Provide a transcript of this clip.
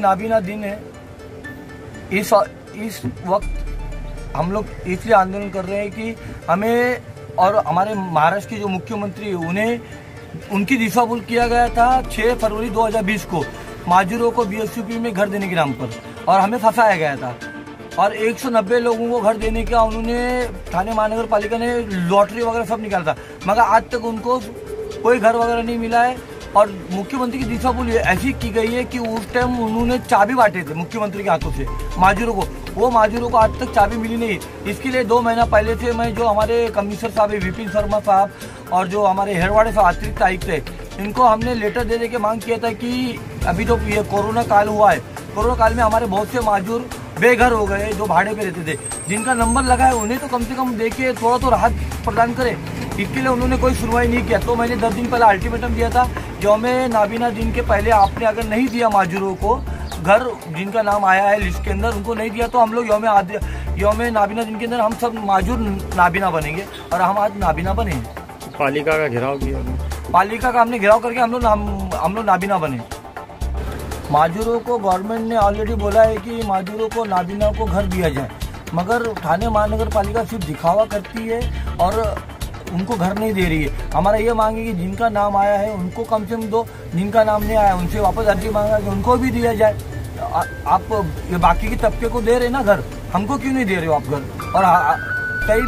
नाबीना दिन है। इस वक्त हम लोग इसलिए आंदोलन कर रहे हैं कि हमें और हमारे महाराष्ट्र के जो मुख्यमंत्री उन्हें उनकी दिशाभूल किया गया था 6 फरवरी 2020 को माजूरों को बीएसयूपी में घर देने के नाम पर, और हमें फंसाया गया था। और 190 लोगों को घर देने का उन्होंने ठाणे महानगर पालिका ने लॉटरी वगैरह सब निकाला था, मगर आज तक उनको कोई घर वगैरह नहीं मिला है। और मुख्यमंत्री की दिशाभूल ऐसी की गई है कि उस टाइम उन्होंने चाबी बांटे थे मुख्यमंत्री के हाथों से माजूरों को, वो माजूरों को आज तक चाबी मिली नहीं। इसके लिए 2 महीना पहले से मैं जो हमारे कमिश्नर साहब विपिन शर्मा साहब और जो हमारे हेरवाड़े साहब अतिरिक्त आयुक्त है, इनको हमने लेटर देने की मांग किया था कि अभी जो ये कोरोना काल हुआ है, कोरोना काल में हमारे बहुत से माजूर बेघर हो गए जो भाड़े पे रहते थे, जिनका नंबर लगा है उन्हें तो कम से कम देखिए थोड़ा तो राहत प्रदान करे। इसके लिए उन्होंने कोई सुनवाई नहीं किया। तो मैंने 10 दिन पहले अल्टीमेटम दिया था, यौमे नाबीना दिन के पहले आपने अगर नहीं दिया माजूरों को घर जिनका नाम आया है लिस्ट के अंदर, उनको नहीं दिया तो हम लोग यौमे नाबीना दिन के अंदर हम सब माजूर नाबीना बनेंगे। और हम आज नाबीना बने। पालिका का घेराव किया, पालिका का हमने घेराव करके हम लोग नाबीना बने। माजूरों को गवर्नमेंट ने ऑलरेडी बोला है कि माजूरों को नाबीना को घर दिया जाए, मगर ठाणे महानगर पालिका सिर्फ दिखावा करती है और उनको घर नहीं दे रही है। हमारा ये मांग है कि जिनका नाम आया है उनको कम से कम दो, जिनका नाम नहीं आया उनसे वापस अर्जी मांगा कि उनको भी दिया जाए। आप ये बाकी के तबके को दे रहे ना घर, हमको क्यों नहीं दे रहे हो आप घर? और कई